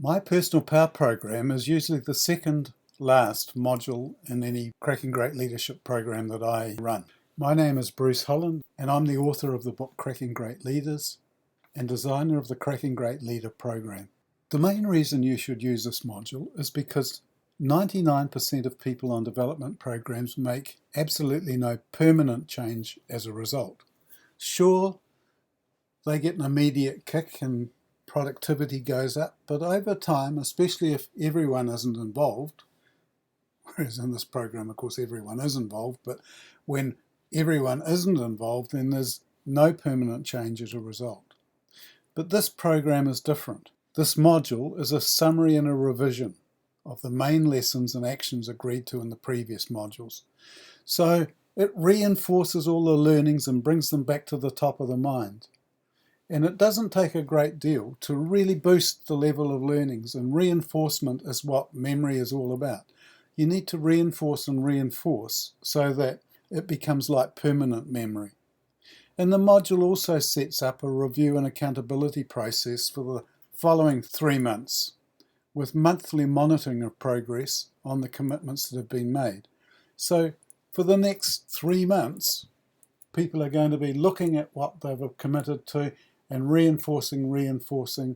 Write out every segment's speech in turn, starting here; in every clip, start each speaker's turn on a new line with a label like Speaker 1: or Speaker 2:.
Speaker 1: My personal power program is usually the second last module in any Cracking Great Leadership program that I run. My name is Bruce Holland, and I'm the author of the book Cracking Great Leaders and designer of the Cracking Great Leader program. The main reason you should use this module is because 99% of people on development programs make absolutely no permanent change as a result. Sure, they get an immediate kick and productivity goes up, but over time, especially if everyone isn't involved, whereas in this program, of course, everyone is involved, but when everyone isn't involved, then there's no permanent change as a result. But this program is different. This module is a summary and a revision of the main lessons and actions agreed to in the previous modules. So it reinforces all the learnings and brings them back to the top of the mind. And it doesn't take a great deal to really boost the level of learnings, and reinforcement is what memory is all about. You need to reinforce and reinforce so that it becomes like permanent memory. And the module also sets up a review and accountability process for the following 3 months, with monthly monitoring of progress on the commitments that have been made. So for the next 3 months, people are going to be looking at what they've committed to and reinforcing,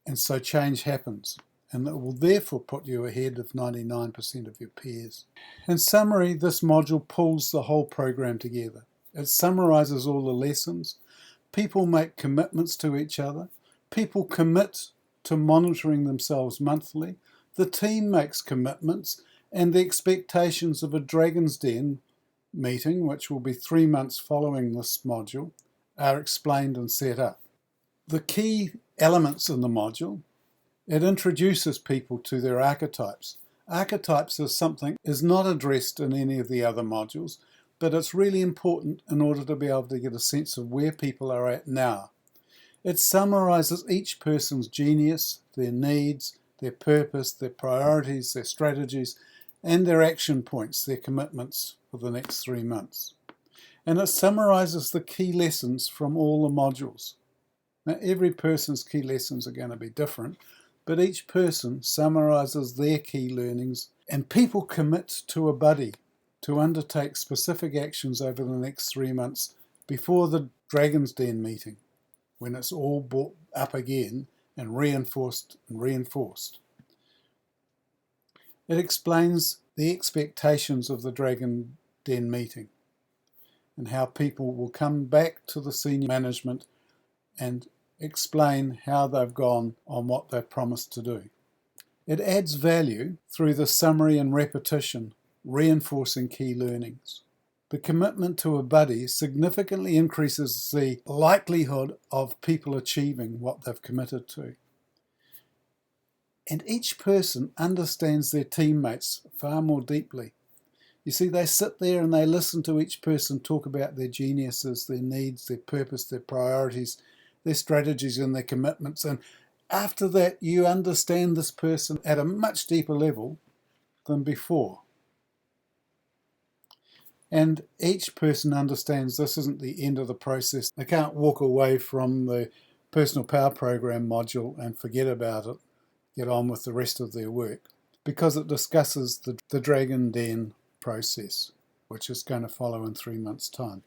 Speaker 1: and so change happens. And it will therefore put you ahead of 99% of your peers. In summary, this module pulls the whole program together. It summarizes all the lessons. People make commitments to each other. People commit to monitoring themselves monthly. The team makes commitments, and the expectations of a Dragon's Den meeting, which will be 3 months following this module, are explained and set up. The key elements in the module: it introduces people to their archetypes. Archetypes is not addressed in any of the other modules, but it's really important in order to be able to get a sense of where people are at now. It summarizes each person's genius, their needs, their purpose, their priorities, their strategies, and their action points, their commitments for the next 3 months. And it summarizes the key lessons from all the modules. Now, every person's key lessons are going to be different, but each person summarizes their key learnings, and people commit to a buddy to undertake specific actions over the next 3 months before the Dragon's Den meeting, when it's all brought up again and reinforced and reinforced. It explains the expectations of the Dragon Den meeting and how people will come back to the senior management and explain how they've gone on what they've promised to do. It adds value through the summary and repetition, reinforcing key learnings. The commitment to a buddy significantly increases the likelihood of people achieving what they've committed to. And each person understands their teammates far more deeply. You see, they sit there and they listen to each person talk about their geniuses, their needs, their purpose, their priorities, their strategies and their commitments. And after that, you understand this person at a much deeper level than before. And each person understands this isn't the end of the process. They can't walk away from the Personal Power Program module and forget about it, get on with the rest of their work, because it discusses the Dragon Den process, which is going to follow in 3 months' time.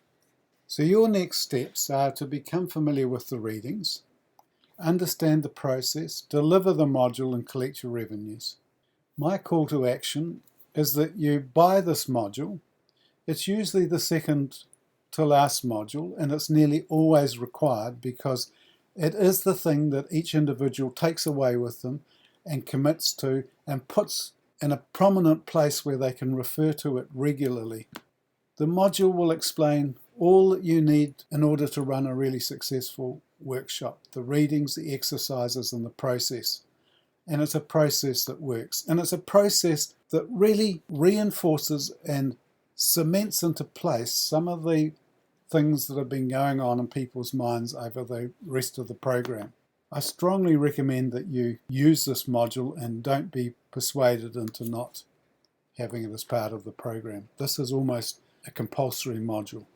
Speaker 1: So your next steps are to become familiar with the readings, understand the process, deliver the module and collect your revenues. My call to action is that you buy this module. It's usually the second to last module, and it's nearly always required because it is the thing that each individual takes away with them and commits to and puts in a prominent place where they can refer to it regularly. The module will explain all that you need in order to run a really successful workshop: the readings, the exercises, and the process. And it's a process that works. And it's a process that really reinforces and cements into place some of the things that have been going on in people's minds over the rest of the program. I strongly recommend that you use this module and don't be persuaded into not having it as part of the program. This is almost a compulsory module.